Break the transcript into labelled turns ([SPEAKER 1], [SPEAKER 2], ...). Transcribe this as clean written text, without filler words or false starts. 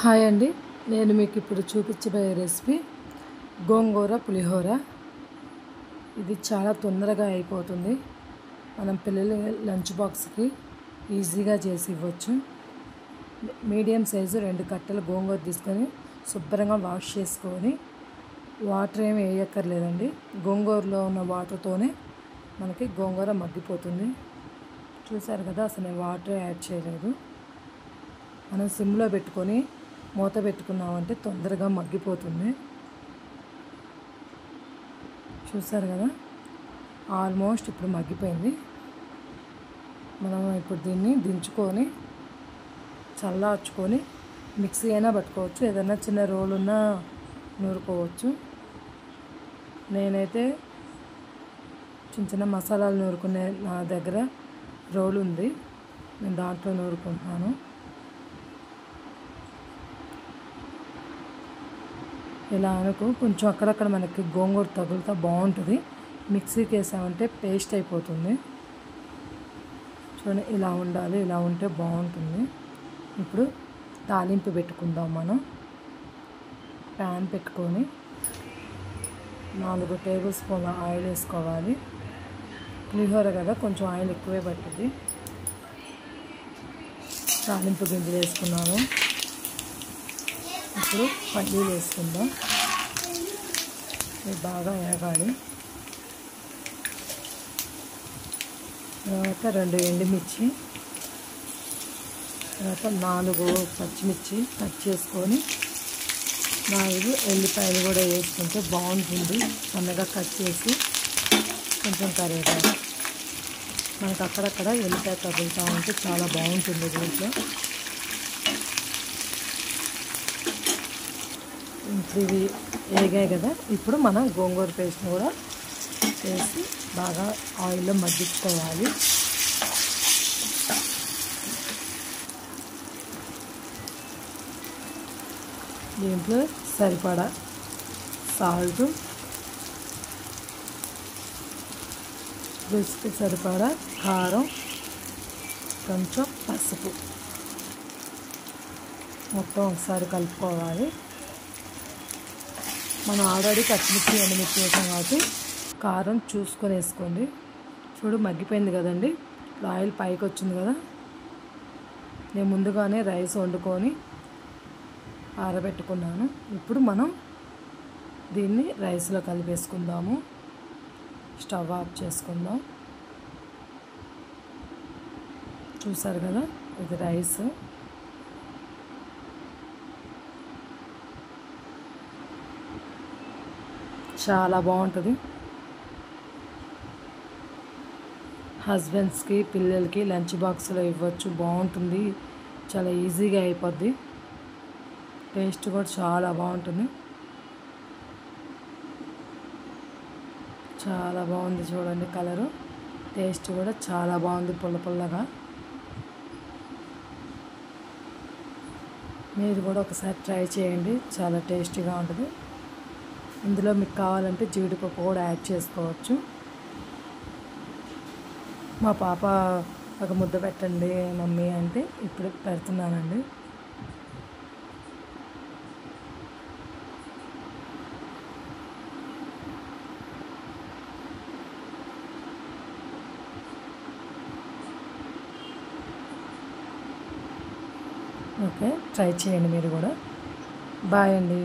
[SPEAKER 1] Hi అండి. నేను మీకు ఇప్పుడు చూపించబోయే రెసిపీ గోంగూర పులిహోర. ఇది చాలా తొందరగా అయిపోతుంది. మనం పిల్లల లంచ్ బాక్స్కి ఈజీగా చేసి ఇవ్వచ్చు. మీడియం సైజు 2 కట్టలు గోంగూర తీసుకొని శుభ్రంగా వాష్ చేసుకొని, వాటర్ ఏమి వేయక్కర్లేదండి. గోంగూరలో ఉన్న వాటర్తోనే మనకి గోంగూర మగ్గిపోతుంది. చూసారు కదా, అసలు నేను వాటర్ యాడ్ చేయలేదు. మనం సిమ్లో పెట్టుకొని మూత పెట్టుకున్నామంటే తొందరగా మగ్గిపోతుంది. చూసారు కదా, ఆల్మోస్ట్ ఇప్పుడు మగ్గిపోయింది. మనం ఇప్పుడు దీన్ని దించుకొని చల్లార్చుకొని మిక్సీ అయినా పట్టుకోవచ్చు, ఏదైనా చిన్న రోల్ ఉన్నా నూరుకోవచ్చు. నేనైతే చిన్న చిన్న మసాలాలు నూరుకునే నా దగ్గర రోల్ ఉంది, నేను దాంట్లో నూరుకుంటున్నాను. ఇలా అనుకో కొంచెం అక్కడక్కడ మనకి గోంగూర తగులుతా బాగుంటుంది. మిక్సీకి వేసామంటే పేస్ట్ అయిపోతుంది. చూడండి, ఇలా ఉండాలి, ఇలా ఉంటే బాగుంటుంది. ఇప్పుడు తాలింపు పెట్టుకుందాం. మనం ప్యాన్ పెట్టుకొని 4 టేబుల్ స్పూన్ల ఆయిల్ వేసుకోవాలి. పులిహోర కదా, కొంచెం ఆయిల్ ఎక్కువే పట్టుద్ది. తాలింపు గింజలు వేసుకున్నాను. ఇప్పుడు పల్లీలు వేసుకుందాం. ఇది బాగా వేగాలి. తర్వాత 2 ఎండుమిర్చి, తర్వాత 4 పచ్చిమిర్చి కట్ చేసుకొని, 4 ఎల్లిపాయలు కూడా వేసుకుంటే బాగుంటుంది. సన్నగా కట్ చేసి కొంచెం కరివేపాకు, మనకు అక్కడక్కడ ఎల్లిపాయ తగులుతూ ఉంటే చాలా బాగుంటుంది దీంట్లో. ఇవి వేగాయి కదా, ఇప్పుడు మనం గోంగూర పేస్ట్ని కూడా వేసి బాగా ఆయిల్లో మగ్గించుకోవాలి. దీంట్లో సరిపడా సాల్ట్, రుచికి సరిపడా కారం, కొంచెం పసుపు మొత్తం ఒకసారి కలుపుకోవాలి. మనం ఆల్రెడీ పచ్చిమిర్చి ఎండుమిర్చి వేసాం కాబట్టి కారం చూసుకొని వేసుకోండి. చూడు, మగ్గిపోయింది కదండి. ఆయిల్ పైకి వచ్చింది కదా. నేను ముందుగానే రైస్ వండుకొని ఆరబెట్టుకున్నాను. ఇప్పుడు మనం దీన్ని రైస్లో కలిపేసుకుందాము. స్టవ్ ఆఫ్ చేసుకుందాం. చూసారు కదా, ఇది రైస్. చాలా బాగుంటుంది. హస్బెండ్స్కి పిల్లలకి లంచ్ బాక్స్లో ఇవ్వచ్చు, బాగుంటుంది. చాలా ఈజీగా అయిపోద్ది. టేస్ట్ కూడా చాలా బాగుంటుంది. చాలా బాగుంది చూడండి, కలరు, టేస్ట్ కూడా చాలా బాగుంది, పుల్ల పుల్లగా. మీరు కూడా ఒకసారి ట్రై చేయండి, చాలా టేస్టీగా ఉంటుంది. ఇందులో మీకు కావాలంటే జీడిపప్పు కూడా యాడ్ చేసుకోవచ్చు. మా పాప ఒక ముద్ద పెట్టండి మమ్మీ అంటే ఇప్పుడు పెడుతున్నానండి. ఓకే, ట్రై చేయండి మీరు కూడా. బాయ్ అండి.